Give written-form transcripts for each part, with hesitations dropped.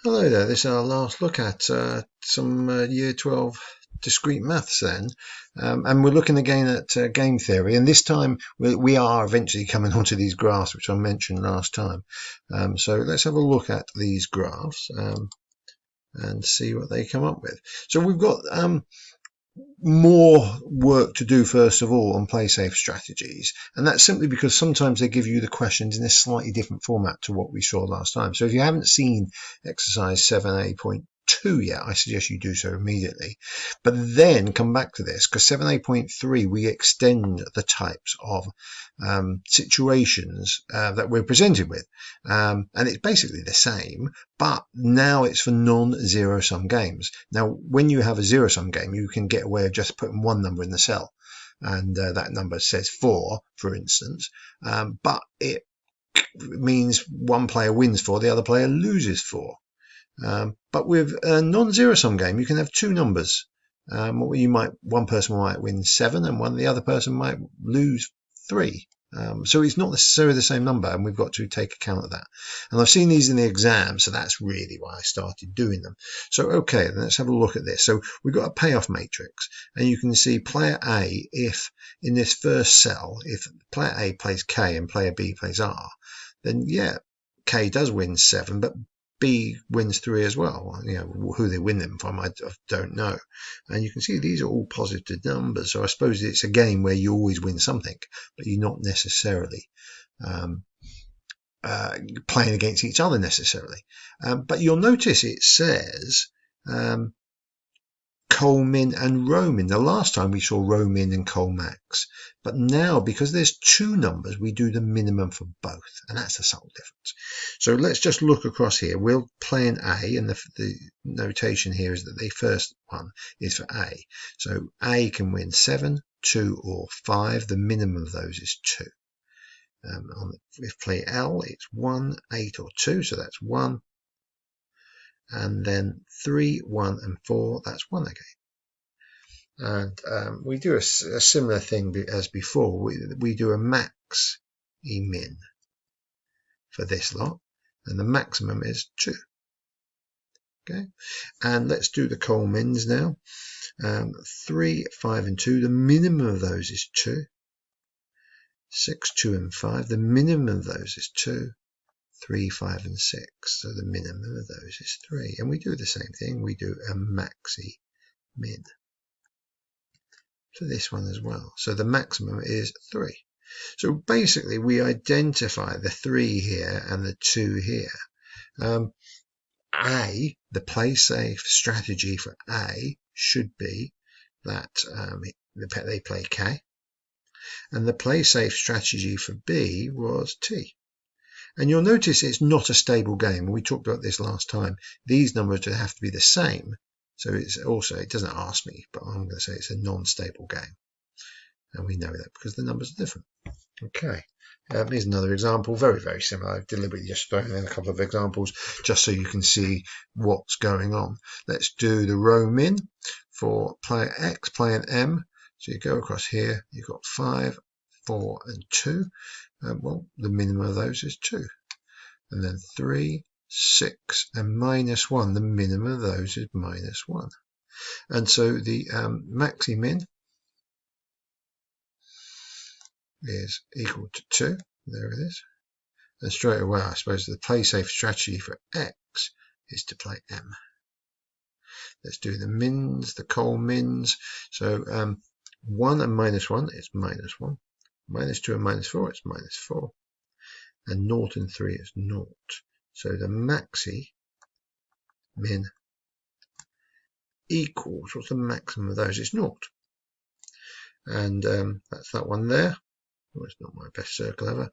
Hello there, this is our last look at some Year 12 Discrete Maths then. And we're looking again at game theory, and this time we are eventually coming onto these graphs which I mentioned last time. So let's have a look at these graphs and see what they come up with. So we've got more work to do first of all on play safe strategies, and that's simply because sometimes they give you the questions in a slightly different format to what we saw last time. So if you haven't seen exercise 7A.2 yet, I suggest you do so immediately, but then come back to this, because 7A.3 we extend the types of situations that we're presented with, and it's basically the same, but now it's for non-zero sum games. Now when you have a zero sum game, you can get away with just putting one number in the cell, and that number says 4, for instance, but it means one player wins 4, the other player loses 4. But with a non-zero sum game, you can have two numbers. One person might win 7, and the other person might lose 3. So it's not necessarily the same number, and we've got to take account of that. And I've seen these in the exam, so that's really why I started doing them. So okay, let's have a look at this. So we've got a payoff matrix, and you can see player A, if in this first cell, if player A plays K and player B plays R, then yeah, K does win 7, but B wins 3 as well. Who they win them from, I don't know. And you can see these are all positive numbers. So I suppose it's a game where you always win something, but you're not necessarily playing against each other necessarily. But you'll notice it says coal min and row min. The last time we saw row min and coal max, but now because there's two numbers, we do the minimum for both, and that's the subtle difference. So let's just look across here. We'll play an A, and the notation here is that the first one is for A. So A can win 7, 2, or 5. The minimum of those is 2. If play L, it's 1, 8, or 2, so that's 1. And then 3, 1, and 4, that's 1 again. And we do a similar thing as before. We do a max E min for this lot, and the maximum is 2. Okay, and let's do the coal mins now. 3, 5, and 2, the minimum of those is 2. 6, 2, and 5, the minimum of those is 2. 3, 5, and 6, so the minimum of those is 3. And we do the same thing. We do a maxi min for this one as well. So the maximum is 3. So basically we identify the 3 here and the 2 here. The play safe strategy for A should be that they play K, and the play safe strategy for B was T. And you'll notice it's not a stable game. We talked about this last time. These numbers have to be the same. So it doesn't ask me, but I'm going to say it's a non-stable game. And we know that because the numbers are different. Okay, here's another example, very, very similar. I've deliberately just thrown in a couple of examples just so you can see what's going on. Let's do the row min for player X, player M. So you go across here, you've got 5, 4, and 2. Well, the minimum of those is 2. And then 3, 6, and minus 1. The minimum of those is minus 1. And so the maxi min is equal to 2. There it is. And straight away, I suppose the play safe strategy for X is to play M. Let's do the mins, the coal mins. So 1 and minus 1 is minus 1. Minus 2 and minus 4 is minus 4. And 0 and 3 is 0. So the maxi min equals, what's the maximum of those? It's 0. And that's that one there. Well, it's not my best circle ever,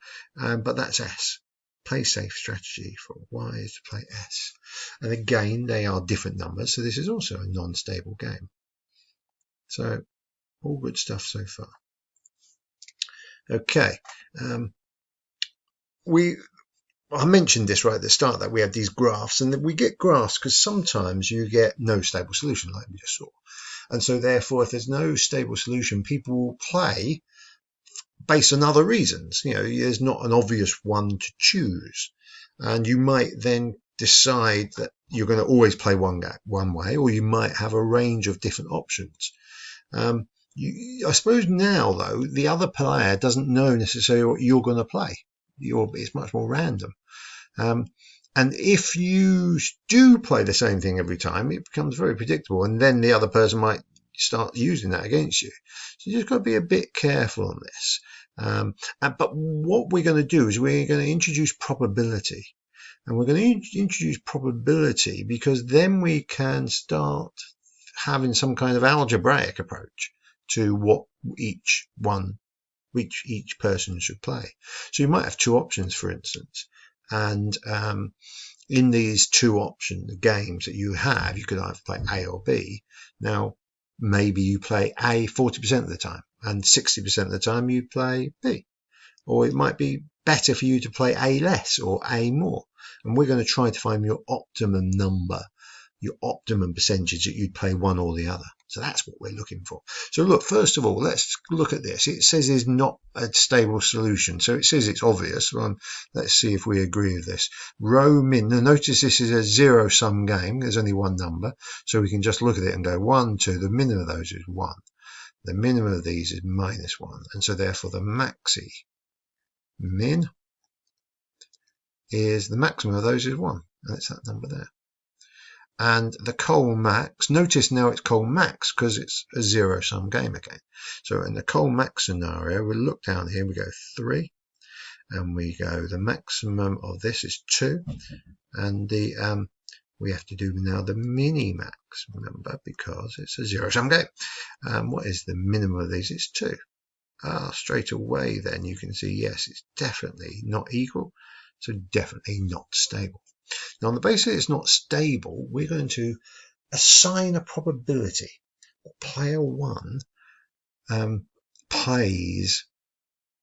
but that's S. Play safe strategy for Y is to play S. And again, they are different numbers, so this is also a non-stable game. So all good stuff so far. Okay, I mentioned this right at the start, that we have these graphs, and that we get graphs because sometimes you get no stable solution like we just saw. And so therefore, if there's no stable solution, people will play based on other reasons. There's not an obvious one to choose, and you might then decide that you're going to always play one way, or you might have a range of different options. I suppose now, though, the other player doesn't know necessarily what you're going to play. It's much more random. And if you do play the same thing every time, it becomes very predictable, and then the other person might start using that against you. So you just got to be a bit careful on this. But what we're going to do is we're going to introduce probability. And we're going to introduce probability because then we can start having some kind of algebraic approach to what each person should play. So you might have two options, for instance, and in these two option games that you have, you could either play A or B. Now, maybe you play A 40% of the time, and 60% of the time you play B. Or it might be better for you to play A less or A more. And we're going to try to find your optimum number, your optimum percentage that you'd play one or the other. So that's what we're looking for. So look, first of all, let's look at this. It says it's not a stable solution. So it says it's obvious. Let's see if we agree with this. Row min. Now notice this is a zero-sum game. There's only one number. So we can just look at it and go 1, 2. The minimum of those is 1. The minimum of these is -1. And so therefore the maxi min is the maximum of those is 1. That's that number there. And the col max, notice now it's col max because it's a zero-sum game again. So in the col max scenario, we'll look down here, we go 3, and we go the maximum of this is 2, and the we have to do now the mini max, remember, because it's a zero-sum game. What is the minimum of these? It's 2. Straight away then you can see, yes, it's definitely not equal, so definitely not stable. Now on the basis it's not stable, we're going to assign a probability that player 1 plays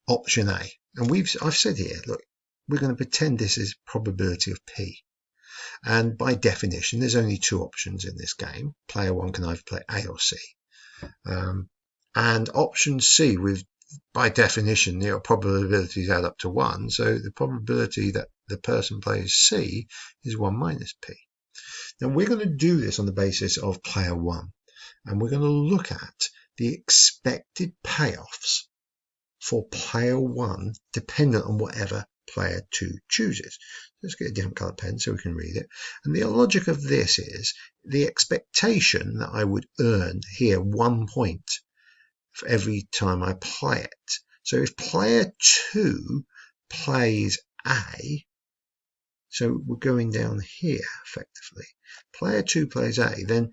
option A. And I've said here, look, we're going to pretend this is probability of P. And by definition, there's only two options in this game. Player 1 can either play A or C. And option C, by definition, your probabilities add up to 1. So the probability that the person plays C is 1 minus P. Now we're going to do this on the basis of player 1. And we're going to look at the expected payoffs for player 1 dependent on whatever player 2 chooses. Let's get a different color pen so we can read it. And the logic of this is the expectation that I would earn here 1 point for every time I play it. So if player 2 plays A, so we're going down here effectively. Player 2 plays A, then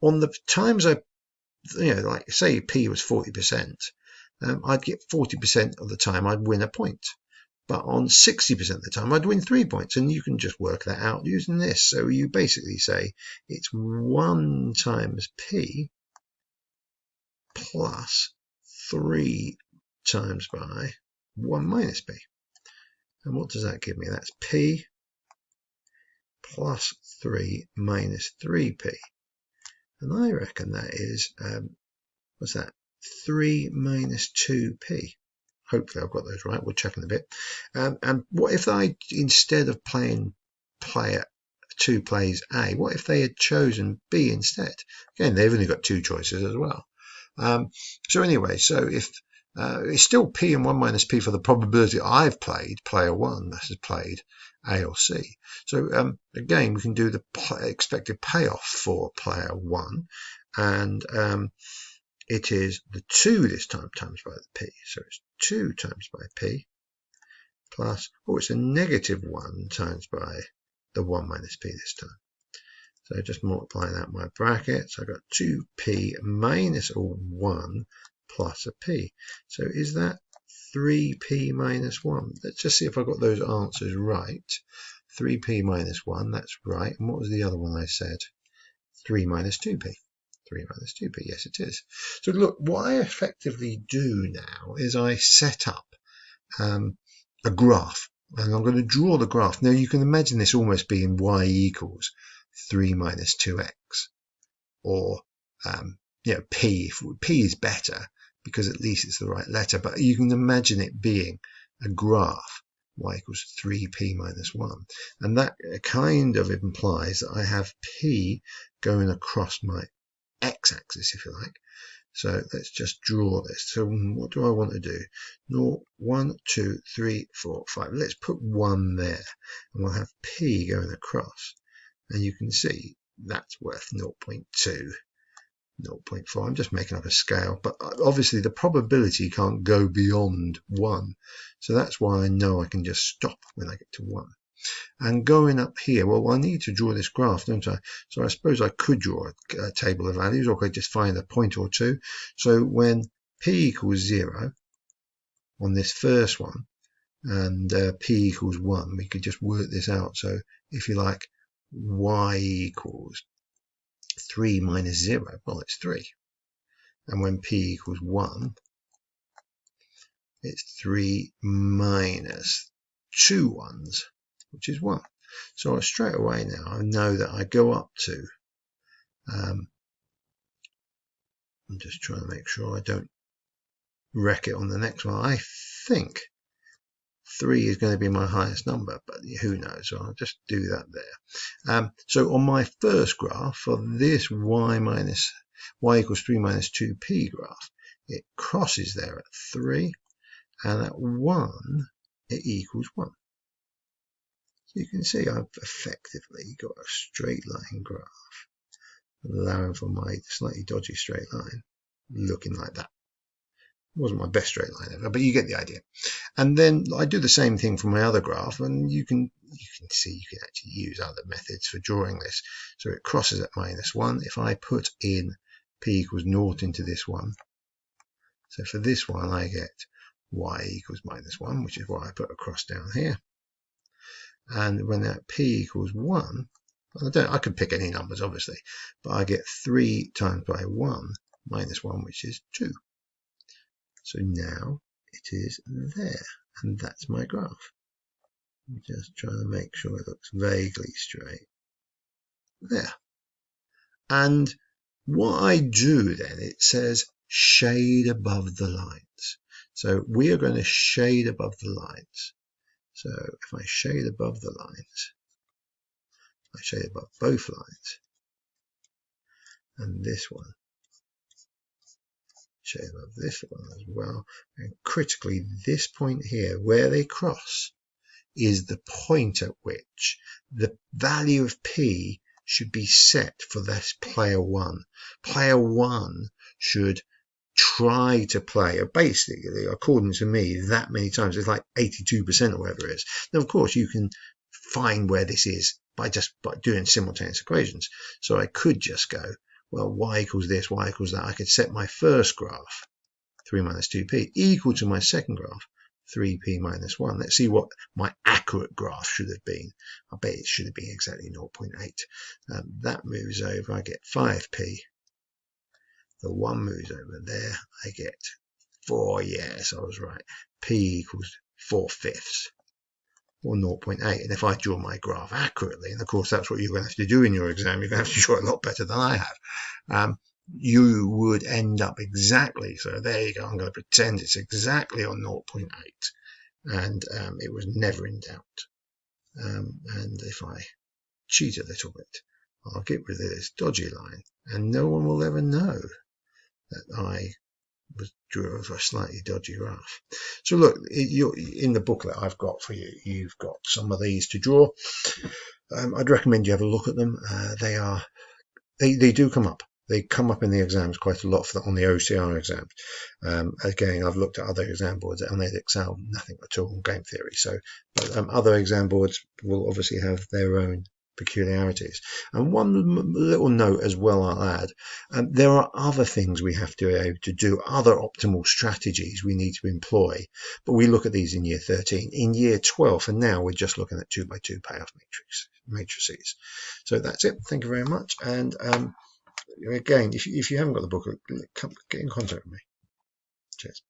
on the times I, like say P was 40%, I'd get 40% of the time I'd win a point. But on 60% of the time I'd win 3 points, and you can just work that out using this. So you basically say it's 1 times P plus 3 times by 1 minus P. And what does that give me? That's P plus 3 minus 3P. And I reckon that is, what's that? 3 minus 2P. Hopefully I've got those right. We'll check in a bit. And what if I, instead of playing player 2 plays A, what if they had chosen B instead? Again, they've only got 2 choices as well. So anyway, so if it's still P and 1 minus P for the probability I've played, player 1 that has played A or C. So again, we can do the expected payoff for player 1, and it is the 2 this time times by the P. So it's 2 times by P plus, it's a -1 times by the 1 minus P this time. So just multiplying out my brackets, I've got 2P minus 1 plus a P. So is that 3P minus 1? Let's just see if I got those answers right. 3P minus 1, that's right. And what was the other one I said? 3 minus 2P. 3 minus 2P, yes it is. So look, what I effectively do now is I set up a graph. And I'm going to draw the graph. Now you can imagine this almost being y equals 3 minus 2x, or P. P is better because at least it's the right letter, but you can imagine it being a graph y equals 3p minus 1. And that kind of implies that I have p going across my x-axis, if you like. So let's just draw this. So what do I want to do? 0, 1, 2, 3, 4, 5. Let's put 1 there. And we'll have p going across. And you can see that's worth 0.2, 0.4. I'm just making up a scale. But obviously the probability can't go beyond 1. So that's why I know I can just stop when I get to 1. And going up here, well, I need to draw this graph, don't I? So I suppose I could draw a table of values, or I could just find a point or two. So when p equals 0 on this first one, and p equals 1, we could just work this out. So if you like, y equals 3 minus 0, well, it's 3. And when p equals 1, it's 3 minus 2 ones, which is 1. So straight away now I know that I go up to, I'm just trying to make sure I don't wreck it on the next one. I think 3 is going to be my highest number, but who knows? So I'll just do that there. So on my first graph for this y equals 3 minus 2p graph, it crosses there at 3, and at 1 it equals 1. You can see I've effectively got a straight line graph, allowing for my slightly dodgy straight line looking like that. It wasn't my best straight line ever, but you get the idea. And then I do the same thing for my other graph, and you can see you can actually use other methods for drawing this. So it crosses at minus 1. If I put in p equals 0 into this one, so for this one I get y equals minus 1, which is what I put across down here. And when that p equals 1, I could pick any numbers obviously, but I get 3 times by 1 minus 1, which is 2. So now it is there, and that's my graph. I'm just trying to make sure it looks vaguely straight. There. And what I do then, it says shade above the lines. So we are going to shade above the lines. So if I shade above the lines, I shade above both lines, and this one, shade above this one as well, and critically this point here where they cross is the point at which the value of p should be set for this player 1. Player 1 should try to play, or basically, according to me, that many times. It's like 82% or whatever it is. Now, of course, you can find where this is by doing simultaneous equations. So I could just go, well, y equals this, y equals that. I could set my first graph, 3 minus 2p, equal to my second graph, 3p minus 1. Let's see what my accurate graph should have been. I bet it should have been exactly 0.8. That moves over, I get 5p. The 1 moves over there, I get 4. Yes, I was right. P equals 4/5, or 0.8. And if I draw my graph accurately, and of course that's what you're going to have to do in your exam, you're going to have to draw it a lot better than I have, you would end up exactly, so there you go, I'm going to pretend it's exactly on 0.8, and it was never in doubt. And if I cheat a little bit, I'll get rid of this dodgy line, and no one will ever know that I drew a slightly dodgy graph. So look, in the booklet I've got for you, you've got some of these to draw. I'd recommend you have a look at them. They do come up. They come up in the exams quite a lot on the OCR exams. Again, I've looked at other exam boards on Excel, nothing at all on game theory. So other exam boards will obviously have their own peculiarities. And one little note as well I'll add, there are other things we have to be able to do, other optimal strategies we need to employ, but we look at these in year 13. In year 12, for now, we're just looking at 2x2 payoff matrices. So that's it. Thank you very much. And again, if you haven't got the book, get in contact with me. Cheers.